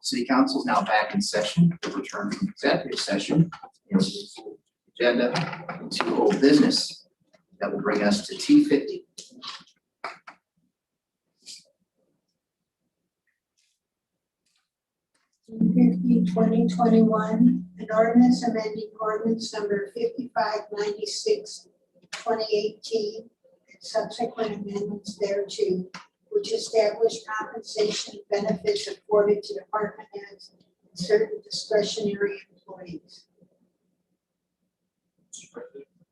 City Council is now back in session. We'll return from executive session. And we'll move full agenda into old business. That will bring us to T50. T50/2021, an ordinance amending ordinance number 5596/2018 and subsequent amendments thereto, which establish compensation and benefits afforded to department heads and certain discretionary employees.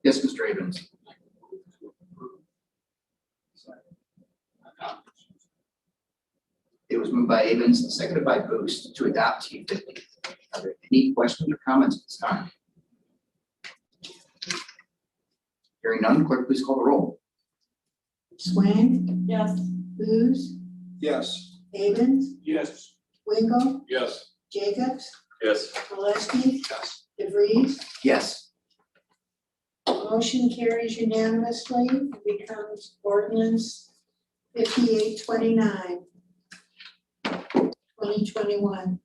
Yes, Mr. Evans. It was moved by Evans and seconded by Boost to adopt T50. Are there any questions or comments at this time? Hearing none, clerk, please call the roll. Swank, Yes. Booz, Yes. Evans, Yes. Wingo, Yes. Jacobs, Yes. Valesky, Yes. DeVries. Yes. Motion carries unanimously and becomes ordinance 5829/2021.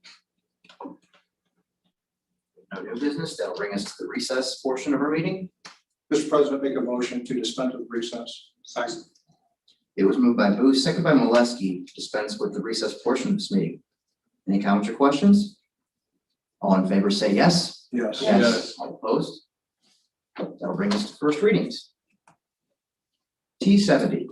No new business. That'll bring us to the recess portion of our meeting. Mr. President, make a motion to dispense with recess. Second. It was moved by Booth, seconded by Molesky, to dispense with the recess portion of this meeting. Any comments or questions? All in favor say yes. Yes. Yes. All opposed? That'll bring us to first readings. T70.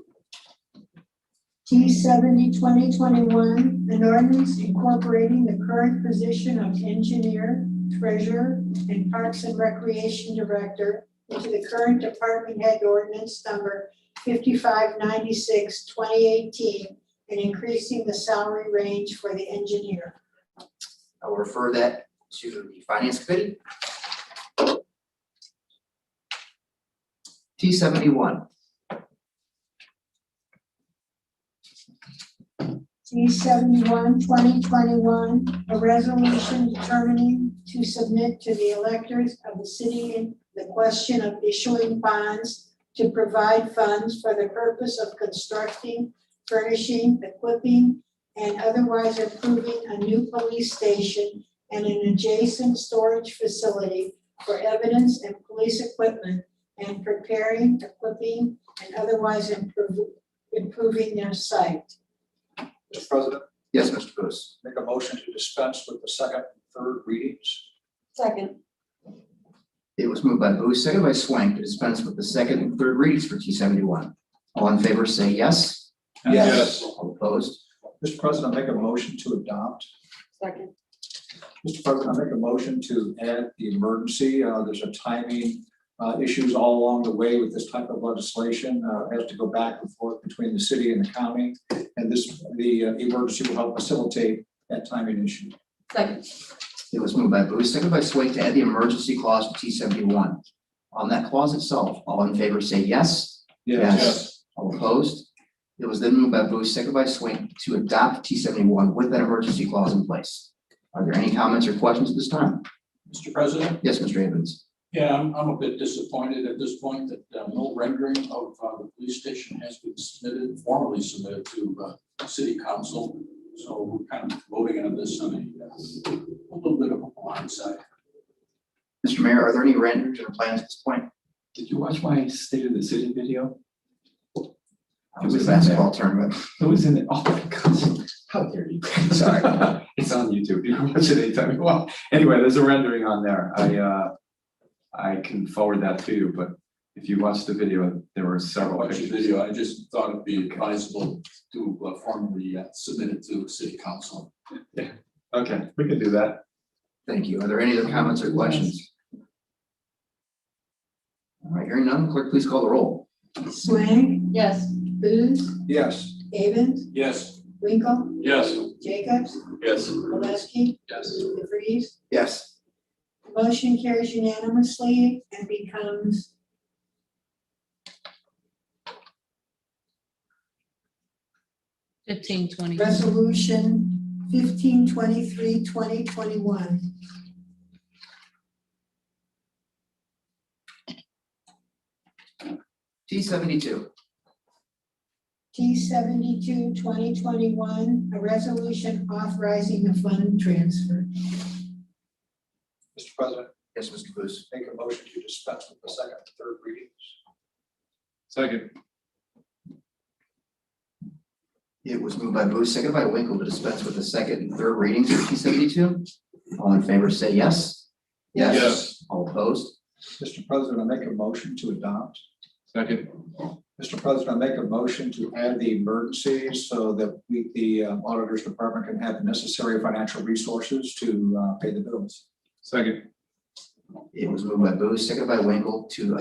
T70/2021, an ordinance incorporating the current position of engineer, treasurer, and Parks and Recreation Director into the current department head ordinance number 5596/2018 and increasing the salary range for the engineer. I will refer that to the Finance Committee. T71. T71/2021, a resolution determining to submit to the electors of the city in the question of issuing bonds to provide funds for the purpose of constructing, furnishing, equipping, and otherwise improving a new police station and an adjacent storage facility for evidence and police equipment, and preparing, equipping, and otherwise improving their site. Mr. President, Yes, Mr. Booth. make a motion to dispense with the second and third readings. Second. It was moved by Booth, seconded by Swank, to dispense with the second and third readings for T71. All in favor say yes. Yes. All opposed? Mr. President, make a motion to adopt. Second. Mr. President, I make a motion to add the emergency. There's a timing issues all along the way with this type of legislation. It has to go back and forth between the city and the county. And the emergency will help facilitate that timing issue. Second. It was moved by Booth, seconded by Swank, to add the emergency clause to T71. On that clause itself, all in favor say yes. All opposed? It was then moved by Booth, seconded by Swank, to adopt T71 with that emergency clause in place. Are there any comments or questions at this time? Mr. President, Yes, Mr. Evans. yeah, I'm a bit disappointed at this point that no rendering of the police station has been formally submitted to city council. So we're kind of voting on this on a little bit of a blind side. Mr. Mayor, are there any renderings or plans at this point? Did you watch my State of the City video? It was a basketball tournament. It was in the, oh my God, how dare you? Sorry. It's on YouTube. You can watch it anytime you want. Anyway, there's a rendering on there. I can forward that to you, but if you watch the video, there were several Watch the pictures. video. I just thought it'd be advisable to formally submit it to city council. Yeah, okay, we can do that. Thank you. Are there any other comments or questions? All right, hearing none, clerk, please call the roll. Swank, Yes. Booth, Yes. Evans, Yes. Winkle, Yes. Jacobs, Yes. Valesky, Yes. DeVries. Yes. Motion carries unanimously and becomes resolution 1523/2021. T72. T-72-2021, a resolution authorizing the fund transfer. Mr. President, Yes, Mr. Booth. make a motion to dispense with the second and third readings. Second. It was moved by Booth, seconded by Winkle to dispense with the second and third readings of T-72. All in favor, say yes. Yes. All opposed? Mr. President, I make a motion to adopt. Second. Mr. President, I make a motion to add the emergency so that the auditor's department can have the necessary financial resources to pay the bills. Second. It was moved by Booth, seconded by Winkle to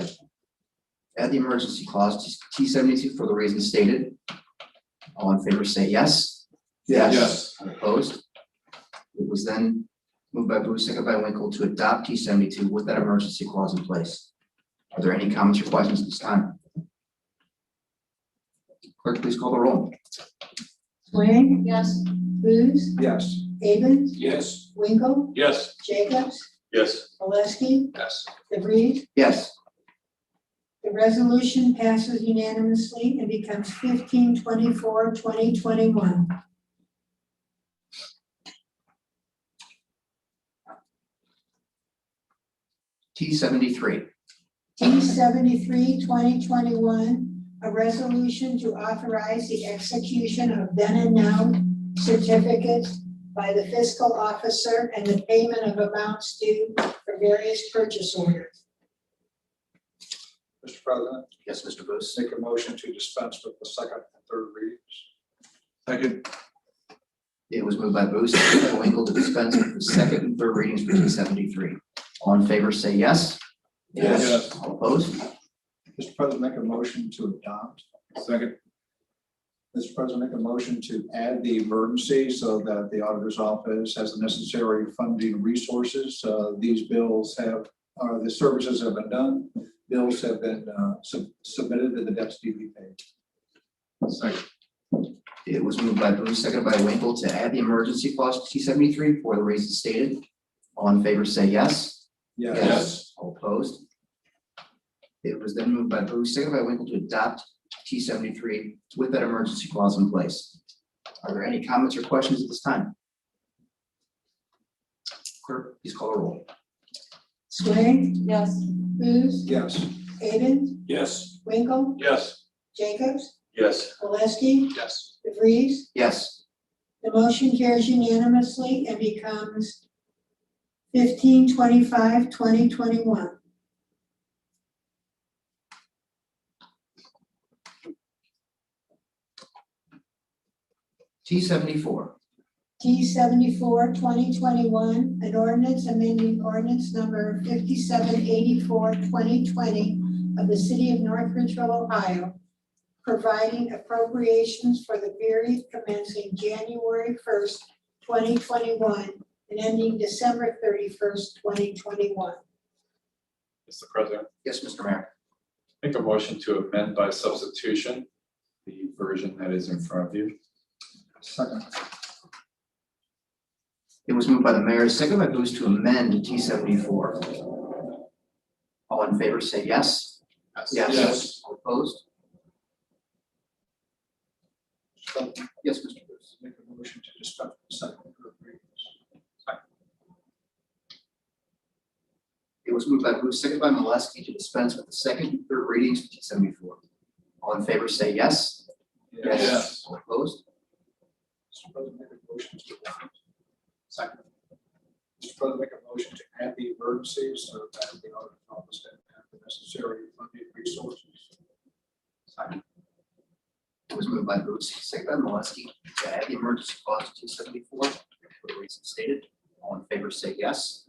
add the emergency clause to T-72 for the reasons stated. All in favor, say yes. Yes. All opposed? It was then moved by Booth, seconded by Winkle to adopt T-72 with that emergency clause in place. Are there any comments or questions at this time? Clerk, please call the roll. Swain, Yes. Booth, Yes. Avon, Yes. Winkle, Yes. Jacobs, Yes. Oleski, Yes. DeVries. Yes. The resolution passes unanimously and becomes 1524-2021. T-73. T-73-2021, a resolution to authorize the execution of then and now certificates by the fiscal officer and the payment of amounts due for various purchase orders. Mr. President, Yes, Mr. Booth. make a motion to dispense with the second and third readings. Second. It was moved by Booth, seconded by Winkle to dispense with the second and third readings for T-73. All in favor, say yes. Yes. All opposed? Mr. President, make a motion to adopt. Second. Mr. President, make a motion to add the emergency so that the auditor's office has the necessary funding resources. These bills have, the services have been done, bills have been submitted, and the debts need to be paid. Second. It was moved by Booth, seconded by Winkle to add the emergency clause to T-73 for the reasons stated. All in favor, say yes. Yes. All opposed? It was then moved by Booth, seconded by Winkle to adopt T-73 with that emergency clause in place. Are there any comments or questions at this time? Clerk, please call the roll. Swain, Yes. Booth, Yes. Avon, Yes. Winkle, Yes. Jacobs, Yes. Oleski, Yes. DeVries. Yes. The motion carries unanimously and becomes 1525-2021. T-74. T-74-2021, an ordinance amending ordinance number 5784-2020 of the city of North Ridgeville, Ohio, providing appropriations for the period commencing January 1st, 2021, and ending December 31st, 2021. Mr. President, Yes, Mr. Mayor. make a motion to amend by substitution the version that is in front of you. Second. It was moved by the mayor, seconded by Booth to amend T-74. All in favor, say yes. Yes. All opposed? Yes, Mr. Booth. Make a motion to dispense with the second and third readings. It was moved by Booth, seconded by Molesky to dispense with the second and third readings of T-74. All in favor, say yes. Yes. All opposed? Mr. President, make a motion to adopt. Second. Mr. President, make a motion to add the emergency so that the auditor's office can have the necessary funding resources. Second. It was moved by Booth, seconded by Molesky to add the emergency clause to T-74 for the reasons stated. All in favor, say yes.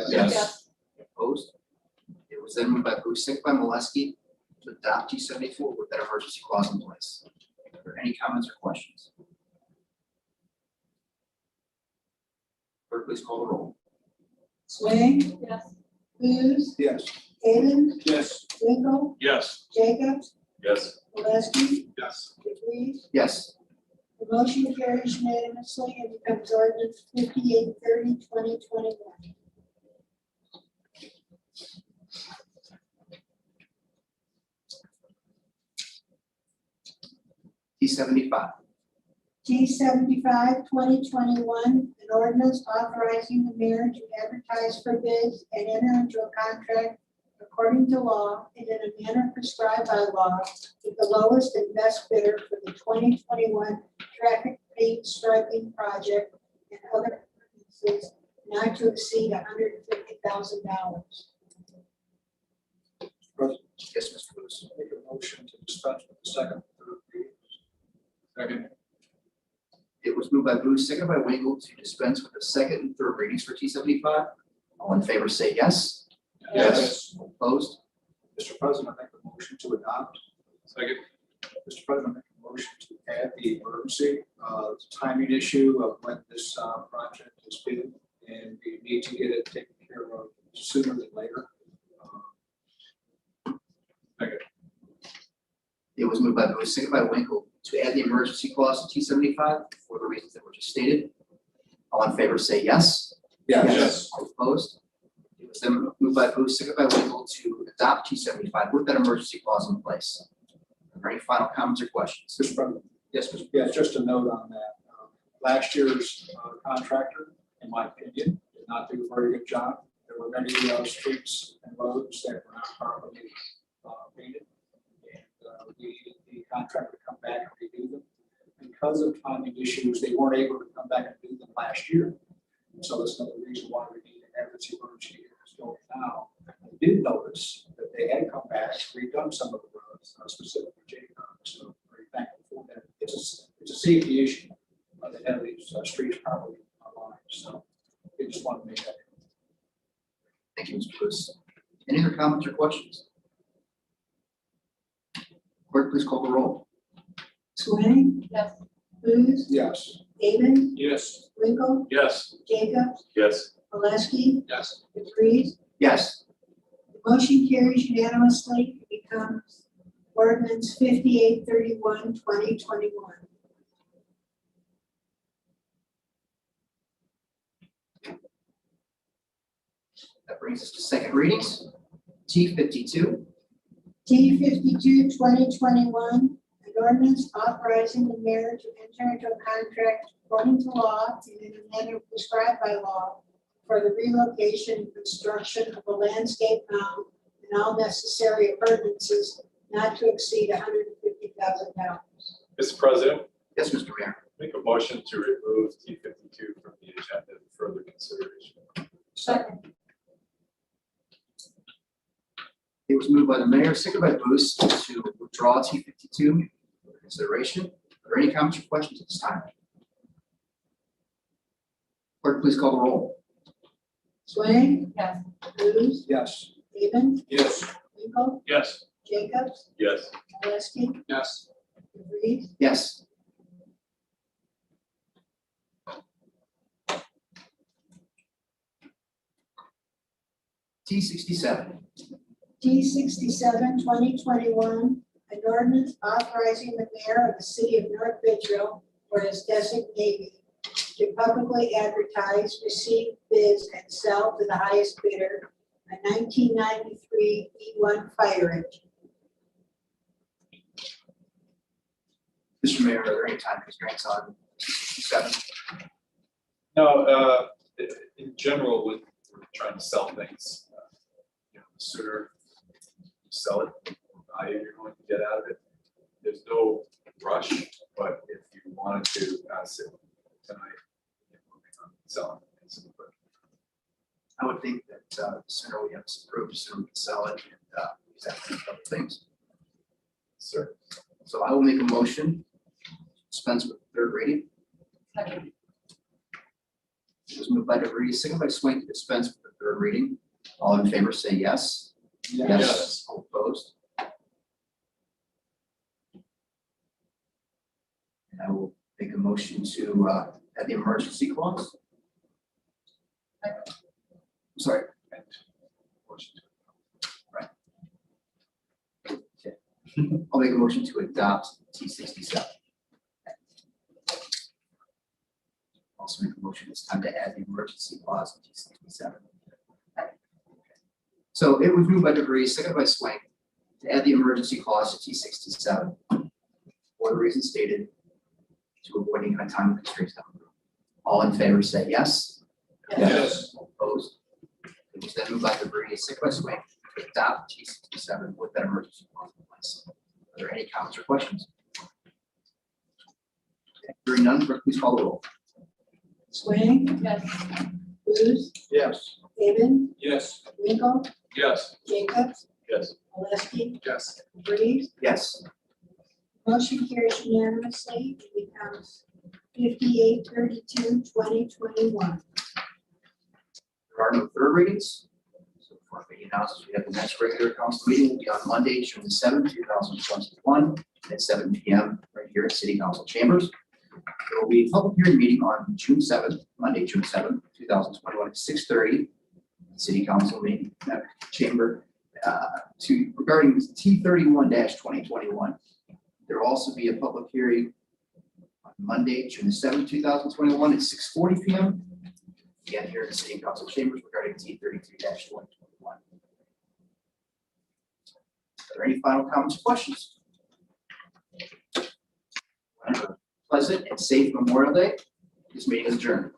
Yes. Opposed? It was then moved by Booth, seconded by Molesky to adopt T-74 with that emergency clause in place. Are there any comments or questions? Clerk, please call the roll. Swain, Yes. Booth, Yes. Avon, Yes. Winkle, Yes. Jacobs, Yes. Oleski, Yes. DeVries. Yes. The motion carries unanimously and becomes ordinance 5830-2021. T 75. T 75, 2021, an ordinance authorizing the mayor to advertise for bids and enter into a contract according to law and in a manner prescribed by law with the lowest and best bidder for the 2021 traffic light striping project and other ordinances not to exceed $150,000. Yes, Mr. Lewis. Make a motion to dispense with the second and third readings. Second. It was moved by Booth, seconded by Winkle to dispense with the second and third readings for T 75. All in favor, say yes. Yes. All opposed? Mr. President, I make a motion to adopt. Second. Mr. President, I make a motion to add the emergency, timing issue of when this, project is due, and we need to get it taken care of sooner than later. It was moved by Booth, seconded by Winkle to add the emergency clause to T 75 for the reasons that were just stated. All in favor, say yes. All opposed? It was then moved by Booth, seconded by Winkle to adopt T 75 with that emergency clause in place. Are there any final comments or questions? Mr. President, Yes, Mr. yeah, just a note on that. Last year's contractor, in my opinion, did not do a very good job. There were many streets and roads that were not properly painted. And we needed the contractor to come back and redo them. Because of timing issues, they weren't able to come back and do them last year. So that's another reason why we need an emergency is going now. I did notice that they had come back and redone some of the roads, specifically Jacob. So very thankful for that. It's a safety issue. They have these streets properly aligned. So we just want to make that. Thank you, Mr. Lewis. Any other comments or questions? Clerk, please call the roll. Swain, Yes. Booth, Yes. David, Yes. Winkle, Yes. Jacobs, Yes. Oleski, Yes. DeVries. Yes. The motion carries unanimously. It becomes ordinance 5831, 2021. That brings us to second readings. T 52. T 52, 2021, an ordinance authorizing the mayor to enter into a contract according to law and in a manner prescribed by law for the relocation and construction of a landscape mound and all necessary appurtenances not to exceed $150,000. Mr. President, Yes, Mr. Mayor. make a motion to remove T 52 from the agenda for further consideration. Second. It was moved by the mayor, seconded by Booth to withdraw T 52 for consideration. Are there any comments or questions at this time? Clerk, please call the roll. Swain, Yes. Booth, Yes. David, Yes. Winkle, Yes. Jacobs, Yes. Oleski, Yes. DeVries. Yes. T 67. T 67, 2021, an ordinance authorizing the mayor of the city of North Ridgeville or his designated to publicly advertise, receive bids, and sell to the highest bidder a 1993 E1 fire engine. Mr. Mayor, are there any time constraints on T 67? No, in general, when we're trying to sell things, the sooner you sell it, the more value you're going to get out of it. There's no rush, but if you wanted to pass it tonight, get moving on selling it. I would think that the sooner we have this approved, the sooner we can sell it and exactly a couple things. Sir, So I will make a motion, dispense with third reading. Second. It was moved by DeVries, seconded by Swain to dispense with the third reading. All in favor, say yes. Yes. All opposed? And I will make a motion to add the emergency clause. I'm sorry. and motion to Okay. I'll make a motion to adopt T 67. Also make a motion, it's time to add the emergency clause in T 67. So it was moved by DeVries, seconded by Swain, to add the emergency clause to T 67. for the reasons stated to avoiding a time constraints. All in favor say yes. Yes. All opposed? It was then moved by Labrie, second by Swain, to adopt T 67 with that emergency clause in place. Are there any comments or questions? Okay, hearing none, clerk, please call the roll. Swain, Yes. Booth, Yes. David, Yes. Winkel, Yes. Jacobs, Yes. Oleski, Yes. Reeves. Yes. Motion carries unanimously. It becomes 58-32-2021. There are no third readings. So before we announce, we have the next regular council meeting will be on Monday, June 7th, 2021 at 7 p.m. right here at City Council Chambers. There will be a public hearing meeting on June 7th, Monday, June 7th, 2021 at 6:30. City Council meeting chamber regarding T31-2021. There will also be a public hearing on Monday, June 7th, 2021 at 6:40 p.m. Again, here in the City Council chambers regarding T32-2021. Are there any final comments or questions? Have a pleasant and safe Memorial Day. This meeting is adjourned.